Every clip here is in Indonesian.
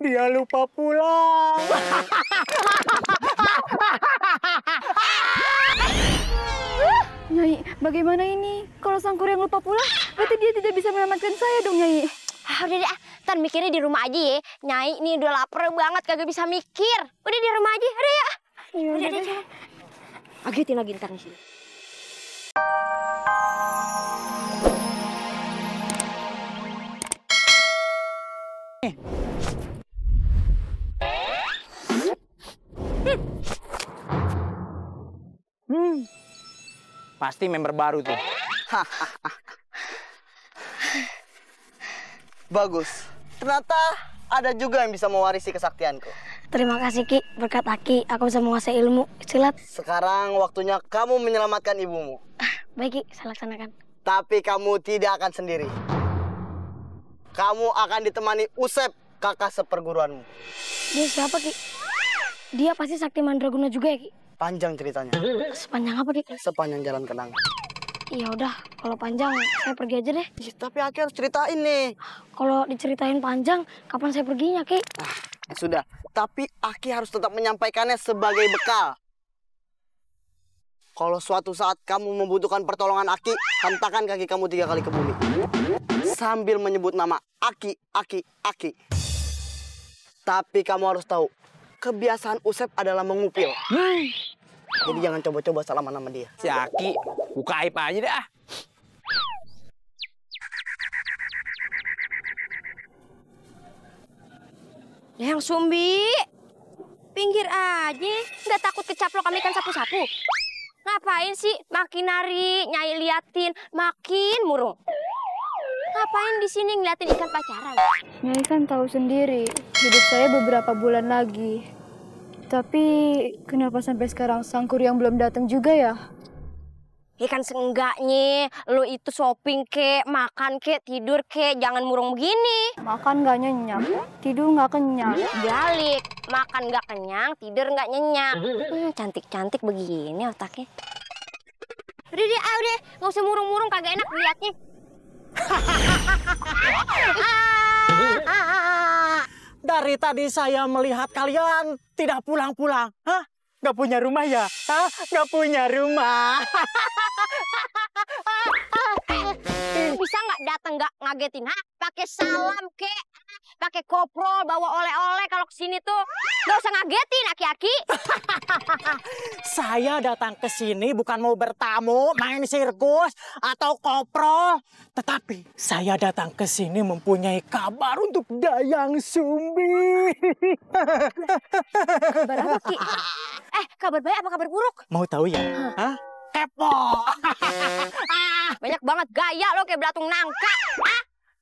Dia lupa pulang. Nyai, bagaimana ini? Kalau Sangkuriang lupa pulang, berarti dia tidak bisa menyelamatkan saya dong, Nyai. Udah deh, ntar mikirnya di rumah aja ya. Nyai ini udah lapar banget, kagak bisa mikir. Udah di rumah aja, udah ya. Udah deh, coba. Agetin lagi ntar di sini. Pasti member baru tuh. Bagus. Ternyata ada juga yang bisa mewarisi kesaktianku. Terima kasih, Ki. Berkat Aki, aku bisa menguasai ilmu silat. Sekarang waktunya kamu menyelamatkan ibumu. Baik, Ki. Saya laksanakan. Tapi kamu tidak akan sendiri. Kamu akan ditemani Usep, kakak seperguruanmu. Dia siapa, Ki? Dia pasti sakti mandraguna juga ya, Ki? Panjang ceritanya. Sepanjang apa, Ki? Sepanjang jalan kenangan. Ya udah, kalau panjang saya pergi aja deh. Tapi Aki harus ceritain nih. Kalau diceritain panjang, kapan saya perginya, Ki? Ya sudah, tapi Aki harus tetap menyampaikannya sebagai bekal. Kalau suatu saat kamu membutuhkan pertolongan Aki, hentakkan kaki kamu 3 kali ke bumi. Sambil menyebut nama Aki, Aki, Aki. Tapi kamu harus tahu, kebiasaan Usep adalah mengupil. Jadi jangan coba-coba salaman sama dia. Si Aki, buka aib aja deh ah. Yang Sumbi, pinggir aja. Nggak takut kecaplok kami ikan sapu-sapu. Ngapain sih makin nari, Nyai liatin, makin murung. Ngapain di sini ngeliatin ikan pacaran? Nyai kan tahu sendiri, hidup saya beberapa bulan lagi. Tapi kenapa sampai sekarang Sangkuriang belum datang juga ya? Ikan seenggaknya, lu itu shopping kek, makan kek, tidur kek, jangan murung begini. Makan nggak nyenyak, tidur nggak kenyang. Balik, makan nggak kenyang, tidur nggak nyenyak. Cantik-cantik begini otaknya. Udah deh, udah, nggak usah murung-murung, kagak enak liatnya. Dari tadi saya melihat kalian tidak pulang-pulang. Hah? Nggak punya rumah ya? Hah? Nggak punya rumah. Bisa nggak datang nggak ngagetin? Hah? Pakai salam kek, pakai koprol, bawa oleh-oleh kalau kesini tuh. Nggak usah ngagetin, aki-aki. Saya datang ke sini bukan mau bertamu, main sirkus, atau koprol. Tetapi saya datang ke sini mempunyai kabar untuk Dayang Sumbi. Kabar apa, Ki? Kabar baik apa kabar buruk? Mau tahu ya? Hah? Kepo. Banyak banget gaya lo kayak belatung nangka.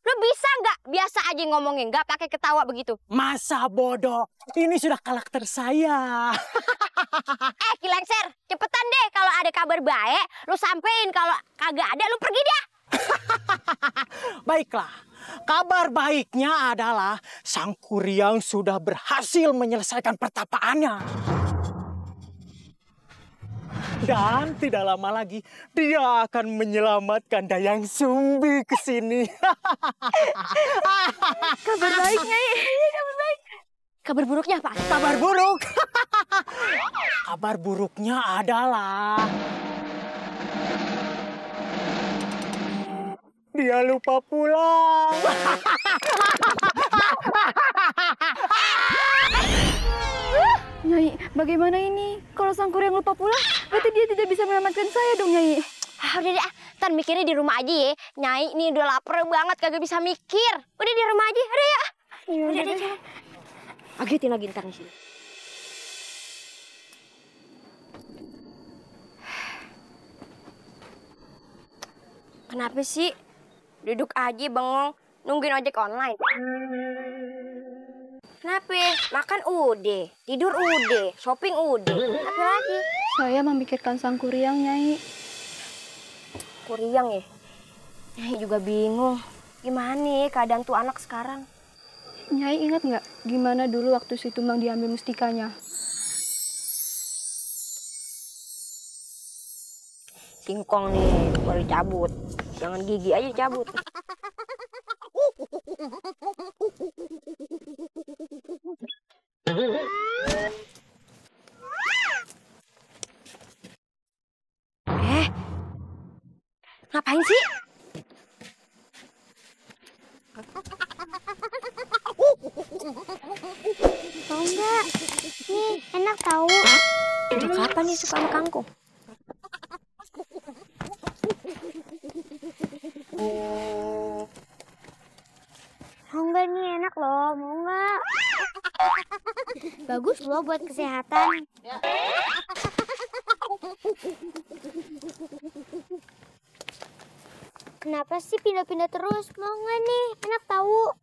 Lo bisa nggak biasa aja ngomongin, nggak pakai ketawa begitu? Masa bodoh? Ini sudah karakter saya. Ki Lengser, cepetan deh kalau ada kabar baik, lo sampein. Kalau kagak ada, lo pergi dah. Baiklah, kabar baiknya adalah Sangkuriang sudah berhasil menyelesaikan pertapaannya. Dan tidak lama lagi dia akan menyelamatkan Dayang Sumbi ke sini. Kabar baik, Nyai. Kabar baik. Kabar buruknya apa? Kabar buruk. Kabar buruknya adalah dia lupa pulang. Nyai, bagaimana ini? Kalau Sangkuriang lupa pulang, berarti dia tidak bisa menyelamatkan saya dong, Nyai. Udah deh, ntar mikirnya di rumah aja ya. Nyai ini udah lapar banget, kagak bisa mikir. Udah di rumah aja, udah ya. Udah deh, coba. Agetin lagi ntar di sini. Kenapa sih? Duduk aja bengong, nungguin ojek online. Kenapa? Makan udah, tidur udah, shopping udah. Apa lagi? Saya memikirkan Sangkuriang, Nyai. Kuriang ya? Nyai juga bingung. Gimana ya keadaan tuh anak sekarang? Nyai ingat nggak gimana dulu waktu si Tumbang diambil mustikanya? Singkong nih, baru cabut. Jangan gigi aja cabut. Ngapain sih? Tahu nggak? Nih, enak tahu. Udah kapan nih suka sama kangkung? Mau nggak nih, enak loh. Mau nggak? Bagus loh buat kesehatan. Kenapa sih pindah-pindah terus? Mau nggak nih? Enak tahu.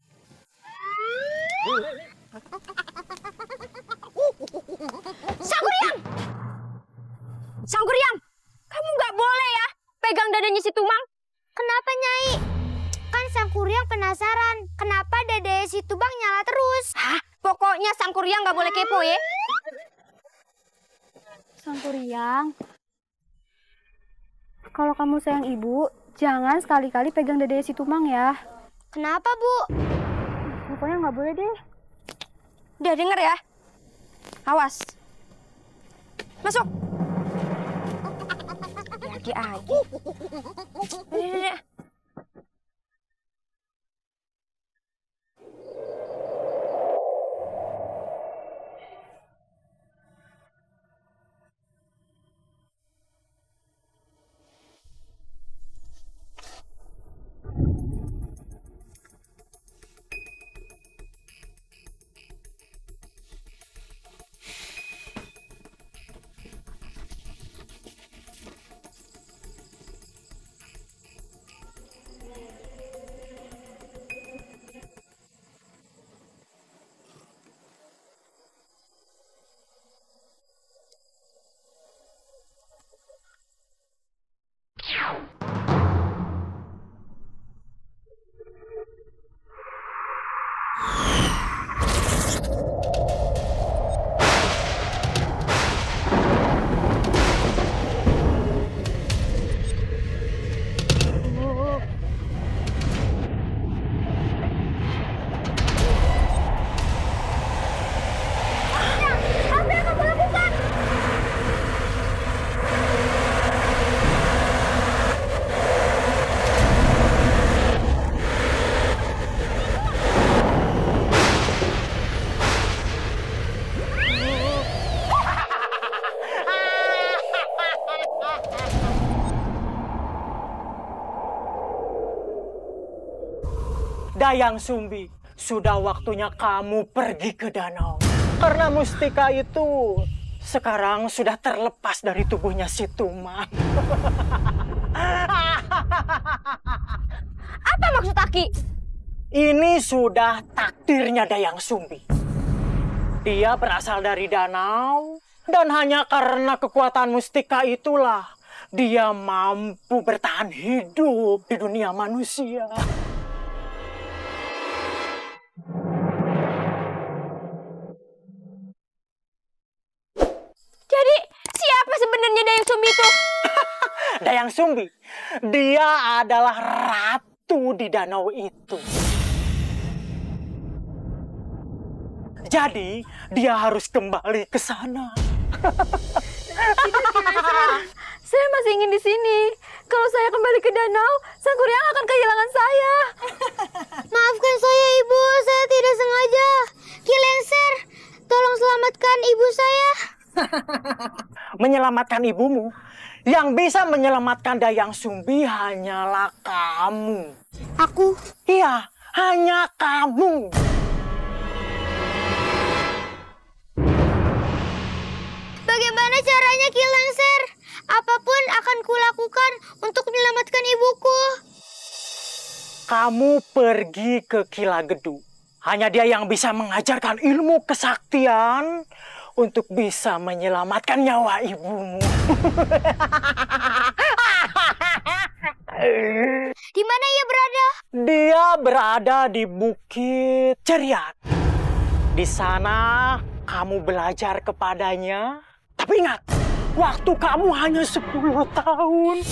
Sangguriang! Sangguriang! Kamu nggak boleh ya pegang dadanya si Tumang. Kenapa, Nyai? Kan Sangkuriang penasaran. Kenapa dadanya si Tubang nyala terus? Hah? Pokoknya Sangkuriang nggak boleh kepo ya. Sangkuriang, kalau kamu sayang ibu, jangan sekali-kali pegang dadanya si Tumang ya. Kenapa, Bu? Pokoknya nggak boleh deh. Udah denger ya. Awas. Masuk. Lagi. Udah. Dayang Sumbi, sudah waktunya kamu pergi ke danau. Karena mustika itu sekarang sudah terlepas dari tubuhnya si Tumang. Apa maksud Aki? Ini sudah takdirnya Dayang Sumbi. Dia berasal dari danau, dan hanya karena kekuatan mustika itulah dia mampu bertahan hidup di dunia manusia. Jadi, siapa sebenarnya Dayang Sumbi itu? Dayang Sumbi, dia adalah ratu di danau itu. Jadi, dia harus kembali ke sana. Saya masih ingin di sini. Kalau saya kembali ke danau, Sangkuriang akan kehilangan saya. Maafkan saya, Ibu. Saya tidak sengaja. Ki Lengser, tolong selamatkan ibu saya. Menyelamatkan ibumu, yang bisa menyelamatkan Dayang Sumbi hanyalah kamu. Aku? Iya, hanya kamu. Bagaimana caranya, Ki Lengser? Apapun akan kulakukan untuk menyelamatkan ibuku. Kamu pergi ke Kilagedu. Hanya dia yang bisa mengajarkan ilmu kesaktian untuk bisa menyelamatkan nyawa ibumu. Di mana ia berada? Dia berada di Bukit Ceriat. Di sana kamu belajar kepadanya. Tapi ingat, waktu kamu hanya 10 tahun.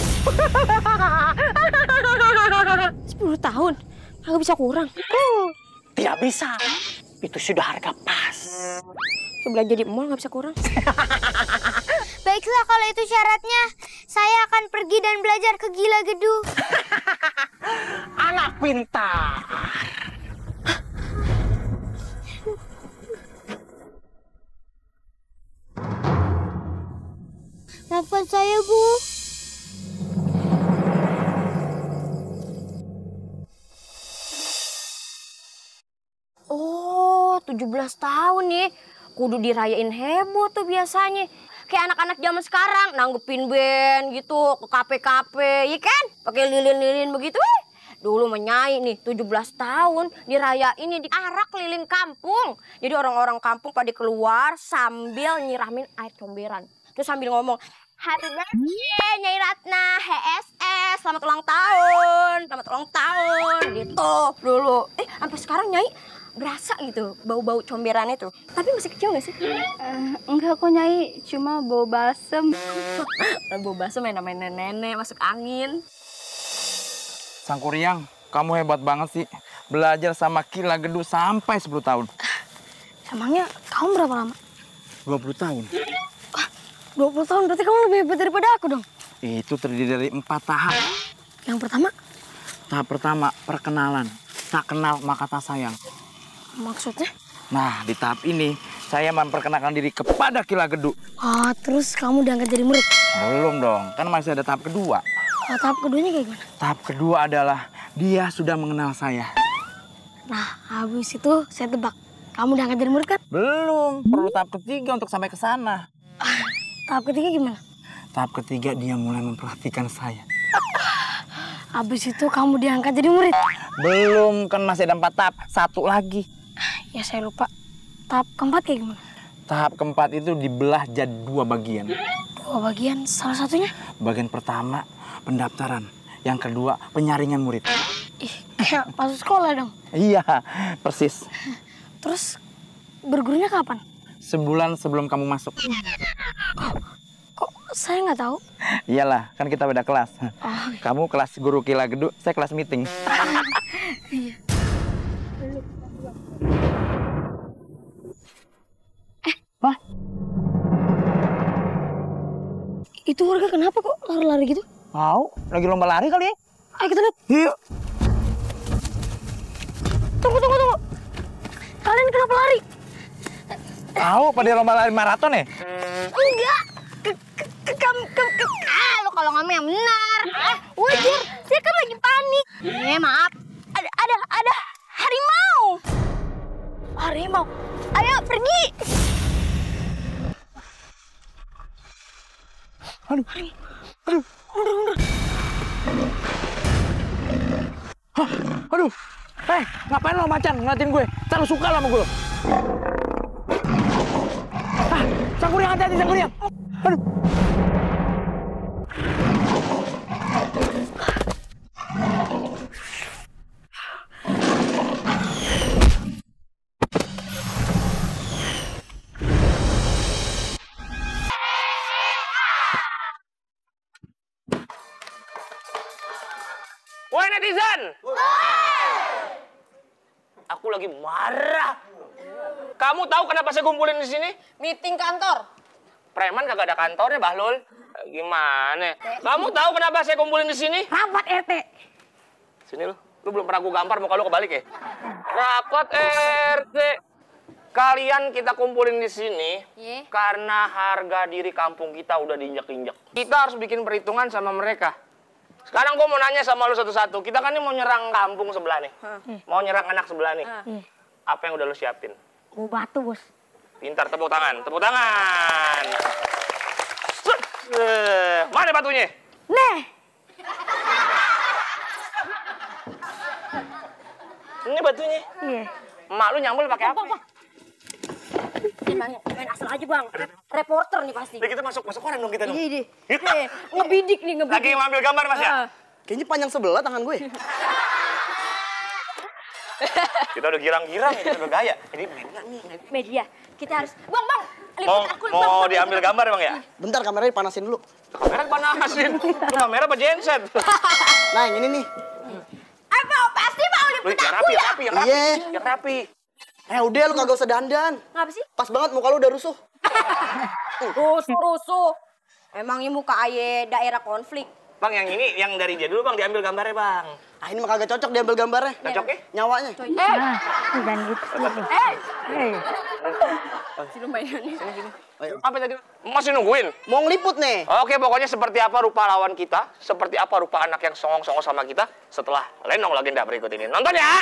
10 tahun? Nggak bisa kurang. Tidak bisa. itu sudah harga pas. Belanja di mall nggak bisa kurang. Baiklah kalau itu syaratnya, saya akan pergi dan belajar ke Gila Gedu. Anak pintar. Maafkan saya, Bu. Oh, 17 tahun nih. Kudu dirayain heboh tuh biasanya. Kayak anak-anak zaman sekarang nanggepin band gitu ke kafe-kafe, ya kan? Pakai lilin-lilin begitu. Dulu menyai nih 17 tahun dirayain nih diarak keliling kampung. Jadi orang-orang kampung pada keluar sambil nyiramin air comberan. Terus sambil ngomong, "Happy birthday Nyai Ratna, HSS, selamat ulang tahun, selamat ulang tahun." Gitu dulu. Sampai sekarang Nyai berasa gitu bau-bau comberan itu. Tapi masih kecil gak sih? Enggak kok Nyai, cuma bau balsem. Bau basem yang namanya nenek masuk angin. Sangkuriang, kamu hebat banget sih. Belajar sama Gila Gedu sampai 10 tahun. Emangnya kamu berapa lama? 20 tahun. 20 tahun, berarti kamu lebih hebat daripada aku dong. Itu terdiri dari 4 tahap. Yang pertama, Tahap pertama, perkenalan. Tak kenal maka tak sayang. maksudnya? Nah, di tahap ini, saya memperkenalkan diri kepada Gila Gedu. Terus kamu diangkat jadi murid? Belum dong, kan masih ada tahap kedua. Tahap keduanya kayak gimana? Tahap kedua adalah, dia sudah mengenal saya. Nah, habis itu saya tebak. Kamu diangkat jadi murid kan? Belum, perlu tahap ketiga untuk sampai ke sana. Tahap ketiga gimana? Tahap ketiga, dia mulai memperhatikan saya. Habis itu kamu diangkat jadi murid? Belum, kan masih ada 4 tahap. 1 lagi. Ya saya lupa. Tahap keempat kayak gimana? Tahap keempat itu dibelah jadi 2 bagian. 2 bagian, salah satunya? Bagian pertama, pendaftaran. Yang kedua, penyaringan murid. Ih, kayak masuk sekolah dong. Iya, persis. Terus bergurunya kapan? Sebulan sebelum kamu masuk. Kok saya nggak tahu? Iyalah, kan kita beda kelas. Kamu kelas guru Gila Gedu, saya kelas meeting. Wah. Itu warga kenapa kok lari-lari gitu? Mau? Lagi lomba lari kali ya? Ayo kita lihat. Yuk. Tunggu. Kalian kenapa lari? Tahu pada lomba lari maraton ya? Enggak. Lo kalau ngomong yang benar. Wajar, saya kan lagi panik. Maaf. Ada harimau. Harimau. Ayo pergi. Aduh. Aduh. Ngapain lo macan ngeliatin gue? Terlalu suka lo sama gue. Sangkuriang, hati-hati Sangkuriang. Aduh. Woi netizen! Aku lagi marah. Kamu tahu kenapa saya kumpulin di sini? Meeting kantor. Preman kagak ada kantornya, Bahlul. Gimana? Kamu tahu kenapa saya kumpulin di sini? Rapat RT. Sini lu belum pernah gua gampar, muka lu kebalik ya? Rapat RT. Kalian kita kumpulin di sini karena harga diri kampung kita udah diinjak-injak. Kita harus bikin perhitungan sama mereka. Sekarang gue mau nanya sama lu satu-satu. Kita kan ini mau nyerang kampung sebelah nih. Mau nyerang anak sebelah nih. Apa yang udah lu siapin? Mau batu, Bos. Pintar, tepuk tangan. Tepuk tangan. Mana batunya? Nih. Ini batunya. Iya. Emak lu nyambul pakai apa? Main asal aja bang. Reporter nih pasti. Nah, kita masuk koran dong kita dong. Iya. Ngebidik nih ngebidik. Lagi ngambil gambar Mas ya? Kayaknya panjang sebelah tangan gue. Kita udah girang-girang, kita udah gaya. Jadi Media. Kita harus. Bang. mau diambil gambar Bang ya? Bentar kameranya panasin dulu. Kamera panasin. Itu kamera apa genset? Nah yang ini nih. Apa pasti mau liput Yang aku rapi, ya? yang rapi. Iya. Yang rapi. Udah lu kagak usah dandan. Ngapa sih? Pas banget muka lu udah rusuh. Rusuh. Emangnya muka aye daerah konflik. Bang, yang ini yang dari dia dulu Bang, diambil gambarnya Bang. Ini mah kagak cocok diambil gambarnya. Cocok ya? Nyawanya. Dan gitu. Si lumayan nih. Sini. Apa tadi? Masih nungguin? Mau ngeliput nih. Oke, pokoknya seperti apa rupa lawan kita, seperti apa rupa anak yang songong-songong sama kita setelah Lenong Legenda berikut ini. Nonton ya!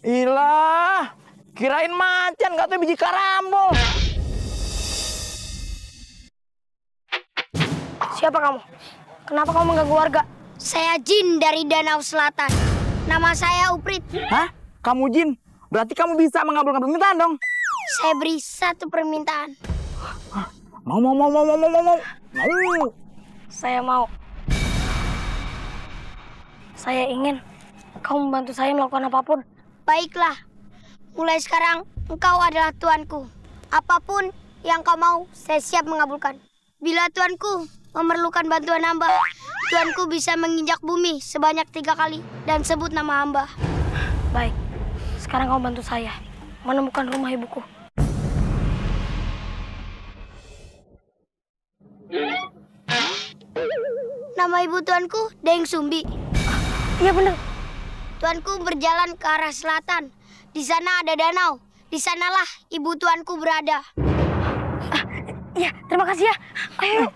Ilah, kirain macan, nggak tahu biji karambol. Siapa kamu? Kenapa kamu mengganggu warga? Saya Jin dari Danau Selatan. Nama saya Uprit. Hah? Kamu Jin? Berarti kamu bisa mengabulkan permintaan dong? Saya beri satu permintaan. Mau. Saya mau. Saya ingin kamu membantu saya melakukan apapun. Baiklah. Mulai sekarang engkau adalah tuanku. Apapun yang kau mau, saya siap mengabulkan. Bila tuanku memerlukan bantuan hamba, tuanku bisa menginjak bumi sebanyak 3 kali dan sebut nama hamba. Baik. Sekarang kau bantu saya menemukan rumah ibuku. Nama ibu tuanku Deng Sumbi. Iya benar. Tuanku berjalan ke arah selatan. Di sana ada danau. Di sanalah ibu tuanku berada. Iya, terima kasih ya. Ayo.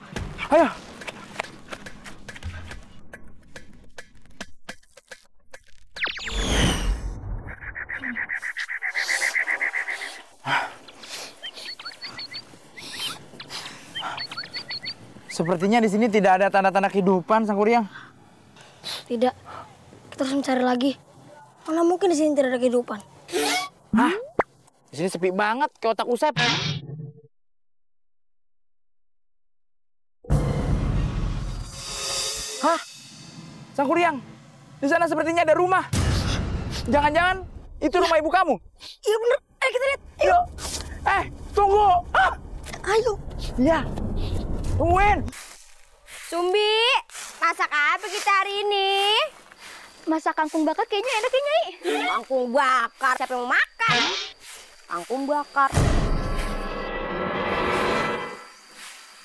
Sepertinya di sini tidak ada tanda-tanda kehidupan, Sangkuriang. Tidak. Kita harus mencari lagi. Mana mungkin di sini tidak ada kehidupan. Hah? Di sini sepi banget, kayak otak Usep. Hah? Sangkuriang, di sana sepertinya ada rumah. Jangan-jangan itu rumah ibu kamu? Iya benar. Ayo kita lihat. Yuk. Tunggu. Ayo. Iya. Tungguin. Sumbi, masak apa kita hari ini? Masak kangkung bakar kayaknya enak ya, Nyai. Kangkung bakar, siapa yang mau makan? Kangkung bakar.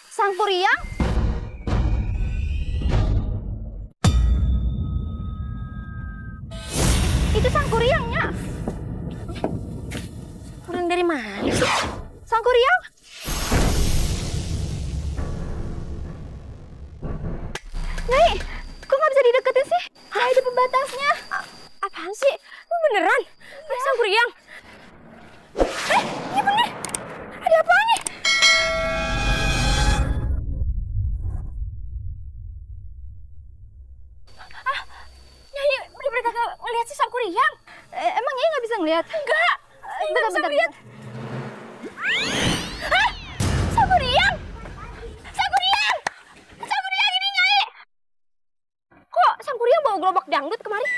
Sangkuriang? Itu Sangkuriangnya. Orang dari mana sih? Sangkuriang? Nyai, kok nggak bisa dideketin sih? Nyai di pembatasnya. Apaan sih? Beneran? Ada Sangkuriang? Iya bener. Ada apaan nih? Nyai, bener-bener kagak ngeliat si Sangkuriang? Emang Nyai nggak bisa ngeliat? Enggak. Nggak bisa ngeliat. Sangkuriang! Sangkuriang! Sangkuriang ini, Nyai! Kok Sangkuriang bawa gerobak dangdut kemari?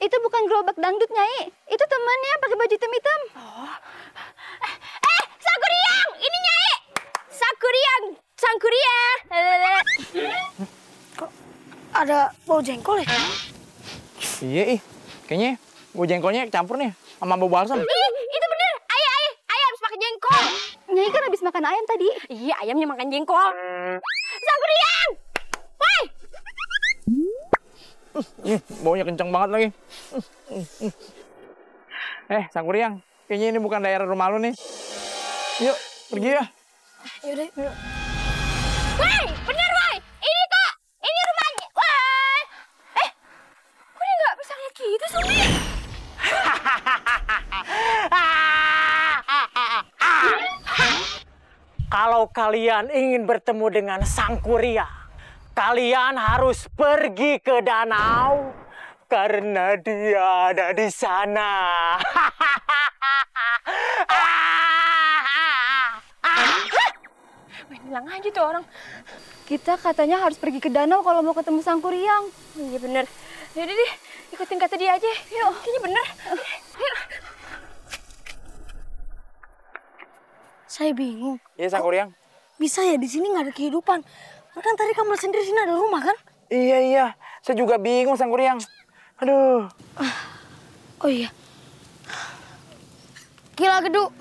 Itu bukan gerobak dangdut, Nyai. Itu temannya pakai baju hitam-hitam. Sangkuriang! Ini, Nyai! Sangkuriang! Sangkuriang! Kok ada bau jengkol ya? Iya, kayaknya bau jengkolnya campur nih sama bau balsam. Itu bener! Ayah habis makan jengkol! Nyai kan habis makan ayam tadi. Iya, ayamnya makan jengkol. Sangkuriang! Woi! Baunya kenceng banget lagi. Sangkuriang, kayaknya ini bukan daerah rumah lu nih. Yuk, pergi ya. Yaudah, yuk. Woi! Bener, woi! Ini kok! Ini rumahnya! Woi! Kok dia nggak bisa lihat gitu, Sumbi? Kalau kalian ingin bertemu dengan Sangkuriang, kalian harus pergi ke danau karena dia ada di sana. Bilang aja tuh orang. Kita katanya harus pergi ke danau kalau mau ketemu Sangkuriang. Iya bener. Yaudah deh, ikutin kata dia aja. Yuk, kayaknya bener. Yuk. Saya bingung. Iya, Sangkuriang. Bisa ya di sini nggak ada kehidupan. Kan tadi kamu sendiri sini ada rumah kan? Iya. Saya juga bingung, Sangkuriang. Aduh. Oh iya. Kila Geduk,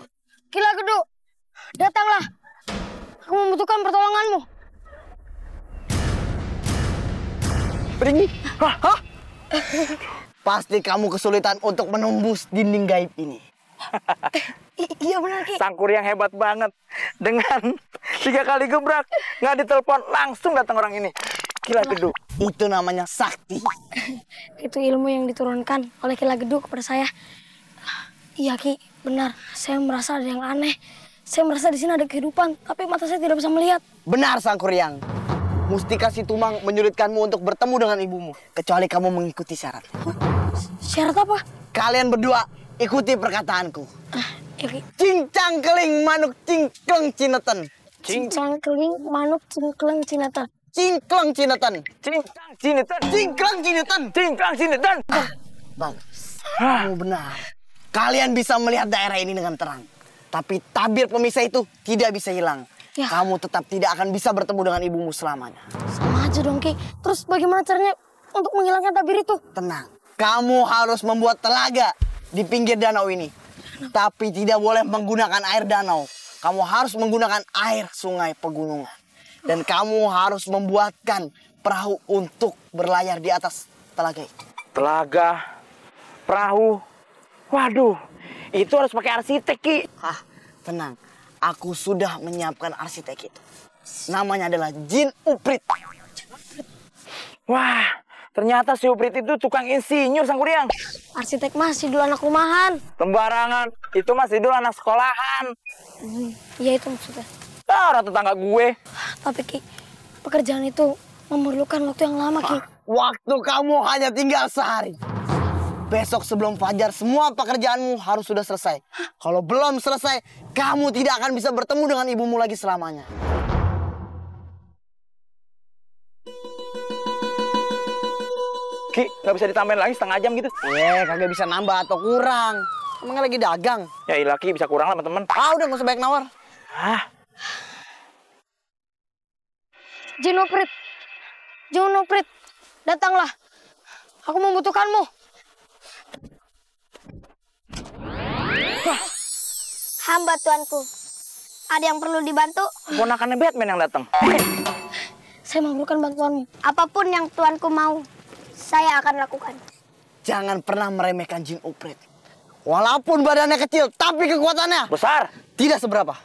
datanglah. Aku membutuhkan pertolonganmu. Pergi. Hah? Pasti kamu kesulitan untuk menembus dinding gaib ini. Iya benar Ki. Sangkuriang hebat banget. Dengan 3 kali gebrak, nggak ditelepon, langsung datang orang ini. Kila Geduk. Itu namanya sakti. Itu ilmu yang diturunkan oleh Kila Geduk kepada saya. Iya Ki, benar. Saya merasa ada yang aneh. Saya merasa di sini ada kehidupan, tapi mata saya tidak bisa melihat. Benar, Sangkuriang. Mustika Situmang menyulitkanmu untuk bertemu dengan ibumu. Kecuali kamu mengikuti syarat. Syarat apa? Kalian berdua ikuti perkataanku. Ya Ki. Cincang keling manuk cingkleng cineten. Cincang keling manuk cingkleng cineten. Cingkleng cineten. Cincang cineten. Cingkleng cineten. Cincang cineten. Bagus. Kamu benar. Kalian bisa melihat daerah ini dengan terang. Tapi tabir pemisah itu tidak bisa hilang. Ya. Kamu tetap tidak akan bisa bertemu dengan ibumu selamanya. Sama aja dong Ki. Terus bagaimana caranya untuk menghilangkan tabir itu? Tenang. Kamu harus membuat telaga di pinggir danau ini. Tapi tidak boleh menggunakan air danau. Kamu harus menggunakan air sungai pegunungan. Dan kamu harus membuatkan perahu untuk berlayar di atas telaga itu. Telaga, perahu. Waduh, itu harus pakai arsitek, Ki. Tenang. Aku sudah menyiapkan arsitek itu. Namanya adalah Jin Uprit. Wah, ternyata si Uprit itu tukang insinyur, Sangkuriang. Arsitek masih dulu anak rumahan. Sembarangan, itu masih dulu anak sekolahan. Iya itu maksudnya. Orang tetangga gue. Tapi Ki, pekerjaan itu memerlukan waktu yang lama Ki. Waktu kamu hanya tinggal sehari. Besok sebelum fajar semua pekerjaanmu harus sudah selesai. Kalau belum selesai, kamu tidak akan bisa bertemu dengan ibumu lagi selamanya. Ki, nggak bisa ditambahin lagi setengah jam gitu? Kagak bisa nambah atau kurang. Emang lagi dagang. Ya ilah, Ki, bisa kurang lah teman-teman. Udah nggak usah banyak nawar. Jin Uprit, datanglah. Aku membutuhkanmu. Hamba tuanku. Ada yang perlu dibantu? Ponakannya Batman yang datang. Saya memerlukan bantuanmu. Apapun yang tuanku mau, saya akan lakukan. Jangan pernah meremehkan Jin Uprit. Walaupun badannya kecil, tapi kekuatannya Besar. tidak seberapa.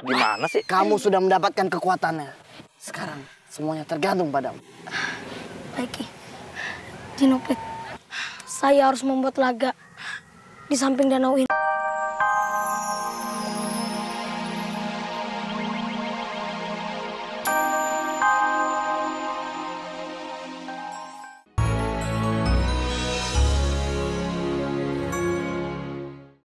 Gimana sih? Kamu sudah mendapatkan kekuatannya. Sekarang semuanya tergantung padamu. Baik Ki. Jin Uprit, saya harus membuat laga di samping danau ini.